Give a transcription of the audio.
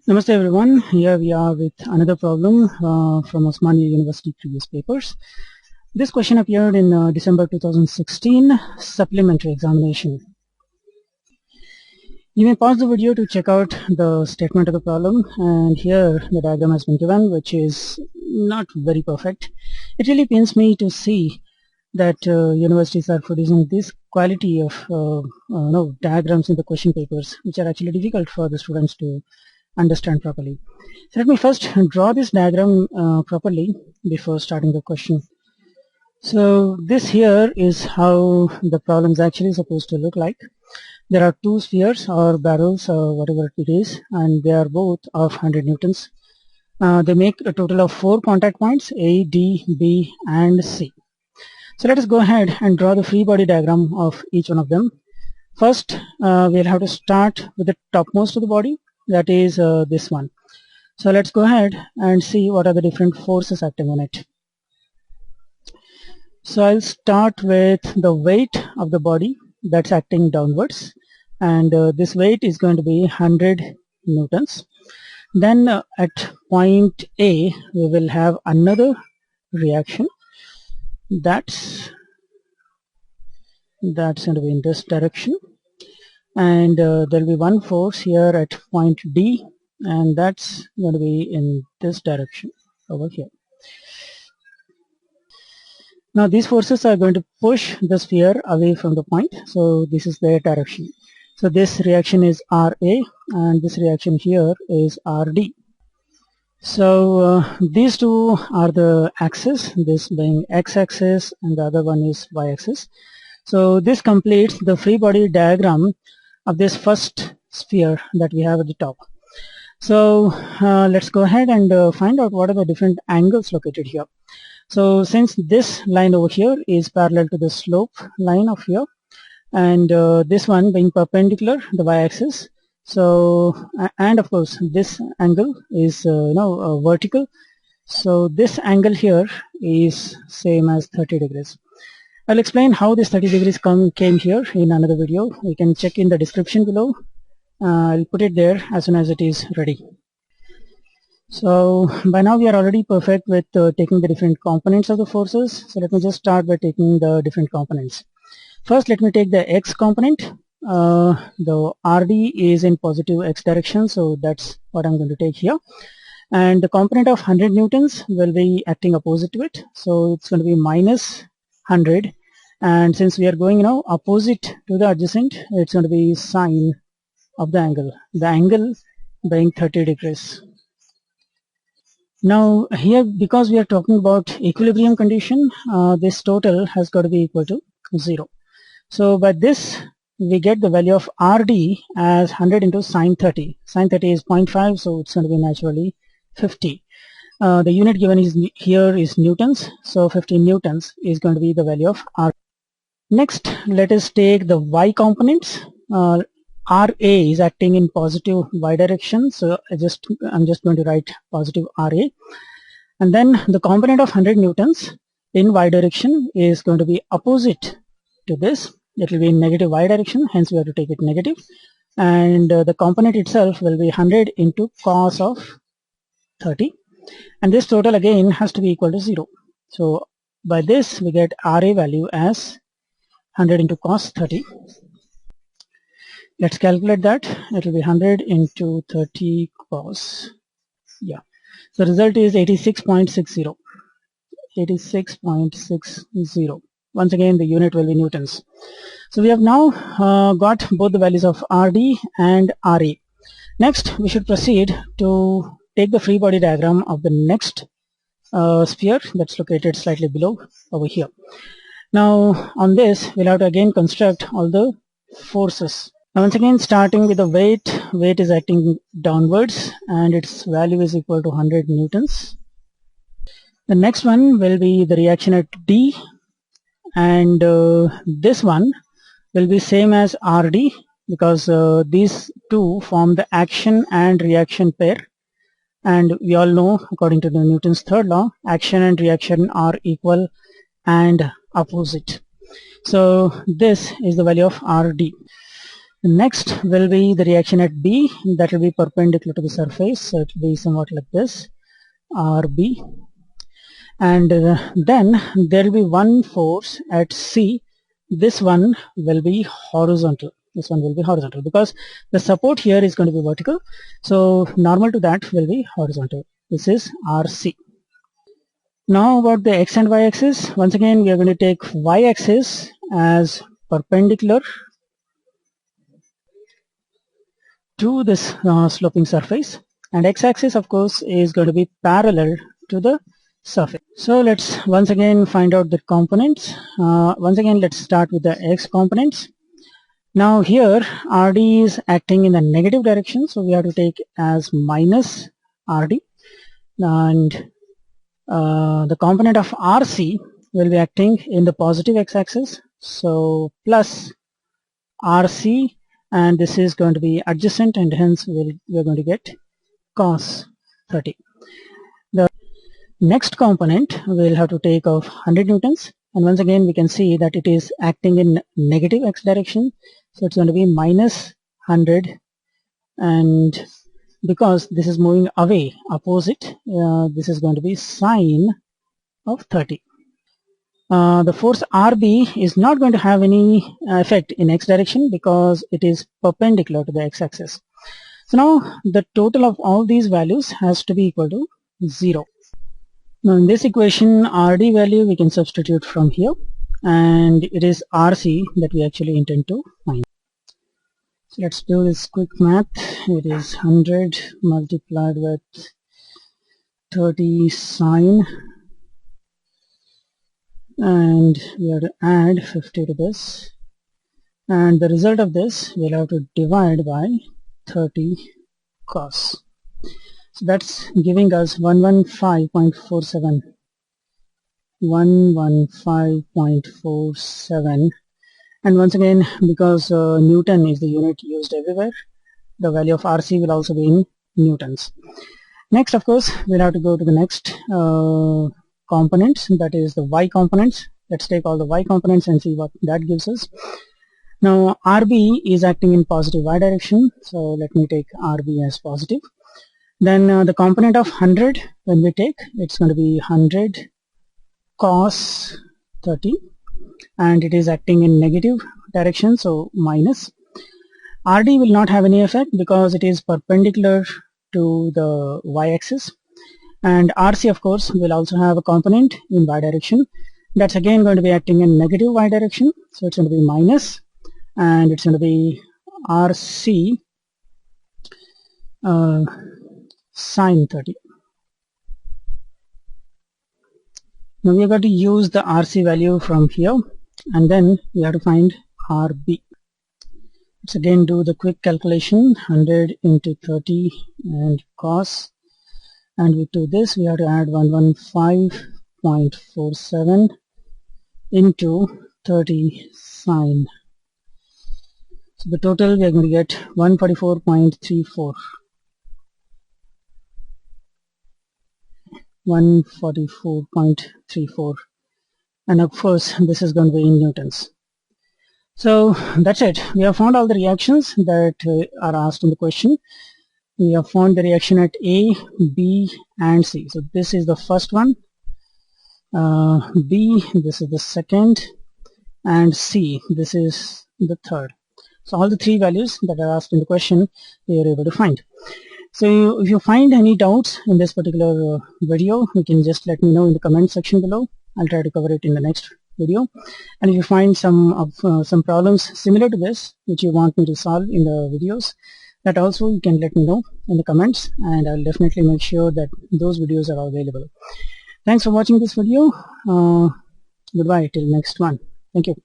Namaste everyone, here we are with another problem from Osmania University previous papers. This question appeared in December 2016 supplementary examination. You may pause the video to check out the statement of the problem, and here the diagram has been given, which is not very perfect. It really pains me to see that universities are producing this quality of diagrams in the question papers, which are actually difficult for the students to understand properly. So let me first draw this diagram properly before starting the question. So this here is how the problem is actually supposed to look like. There are two spheres or barrels or whatever it is, and they are both of 100 newtons. They make a total of 4 contact points, A, D, B and C. So let us go ahead and draw the free body diagram of each one of them. First we'll have to start with the topmost of the body, that is this one. So let's go ahead and see what are the different forces acting on it. So I'll start with the weight of the body that's acting downwards, and this weight is going to be 100 newtons. Then at point A we will have another reaction that's going to be in this direction, and there will be one force here at point D, and that's going to be in this direction over here. Now these forces are going to push the sphere away from the point, so this is their direction. So this reaction is RA and this reaction here is RD. So these two are the axes, this being x-axis and the other one is y-axis. So this completes the free body diagram of this first sphere that we have at the top. So let's go ahead and find out what are the different angles located here. So since this line over here is parallel to the slope line of here, and this one being perpendicular, the y-axis, so and of course this angle is vertical, so this angle here is same as 30 degrees. I'll explain how this 30 degrees came here in another video. You can check in the description below. I'll put it there as soon as it is ready. So by now we are already perfect with taking the different components of the forces. So let me just start by taking the different components. First let me take the x component. The RD is in positive x direction, so that's what I'm going to take here. And the component of 100 newtons will be acting opposite to it, so it's going to be minus 100. And since we are going opposite to the adjacent, it's going to be sine of the angle being 30 degrees. Now here, because we are talking about equilibrium condition, this total has got to be equal to 0. So by this we get the value of RD as 100 into sine 30. Sine 30 is 0.5, so it's going to be naturally 50. The unit given here is newtons, so 50 newtons is going to be the value of R. Next, let us take the y components. RA is acting in positive y direction, so I'm just going to write positive RA. And then the component of 100 newtons in y direction is going to be opposite to this. It will be in negative y direction, hence we have to take it negative. And the component itself will be 100 into cos of 30. And this total again has to be equal to 0. So by this we get RA value as 100 into cos 30. Let's calculate that. It will be 100 into 30 cos. Yeah. So the result is 86.60. 86.60. Once again the unit will be newtons. So we have now got both the values of RD and RA. Next we should proceed to take the free body diagram of the next sphere that's located slightly below over here. Now on this we'll have to again construct all the forces. Now once again, starting with the weight is acting downwards and its value is equal to 100 newtons. The next one will be the reaction at D, and this one will be same as RD because these two form the action and reaction pair, and we all know according to the Newton's third law, action and reaction are equal and opposite. So this is the value of RD. Next will be the reaction at B, that will be perpendicular to the surface, so it will be somewhat like this, RB. And then there will be one force at C. This one will be horizontal. This one will be horizontal because the support here is going to be vertical. So normal to that will be horizontal. This is RC. Now about the X and Y axis. Once again we are going to take Y axis as perpendicular to this sloping surface, and X axis of course is going to be parallel to the surface. So let's once again find out the components. Once again let's start with the X components. Now here RD is acting in the negative direction, so we have to take as minus RD, and the component of RC will be acting in the positive x-axis, so plus RC, and this is going to be adjacent, and hence we are going to get cos 30. The next component we'll have to take of 100 newtons, and once again we can see that it is acting in negative x direction, so it's going to be minus 100, and because this is moving away opposite, this is going to be sine of 30. The force RB is not going to have any effect in x direction because it is perpendicular to the x-axis. So now the total of all these values has to be equal to 0. Now in this equation RD value we can substitute from here, and it is RC that we actually intend to find. So let's do this quick math. It is 100 multiplied with 30 sine, and we have to add 50 to this, and the result of this we'll have to divide by 30 cos. So that's giving us 115.47. 115.47, and once again because Newton is the unit used everywhere, the value of RC will also be in newtons. Next of course we'll have to go to the next components, that is the Y components. Let's take all the Y components and see what that gives us. Now RB is acting in positive Y direction, so let me take RB as positive. Then the component of 100, when we take, it's going to be 100 cos 30, and it is acting in negative direction, so minus. RD will not have any effect because it is perpendicular to the y-axis, and RC of course will also have a component in y direction. That's again going to be acting in negative y direction, so it's going to be minus, and it's going to be RC sine 30. Now we are going to use the RC value from here, and then we have to find RB. Let's again do the quick calculation. 100 into 30 and cos, and we do this, we have to add 115.47 into 30 sine. So the total we are going to get 144.34. 144.34, and of course this is going to be in newtons. So that's it. We have found all the reactions that are asked in the question. We have found the reaction at A, B and C. So this is the first one, B, this is the second, and C, this is the third. So all the three values that are asked in the question we are able to find. So if you find any doubts in this particular video, you can just let me know in the comment section below. I'll try to cover it in the next video. And if you find some problems similar to this which you want me to solve in the videos, that also you can let me know in the comments, and I'll definitely make sure that those videos are available. Thanks for watching this video. Goodbye till next one. Thank you.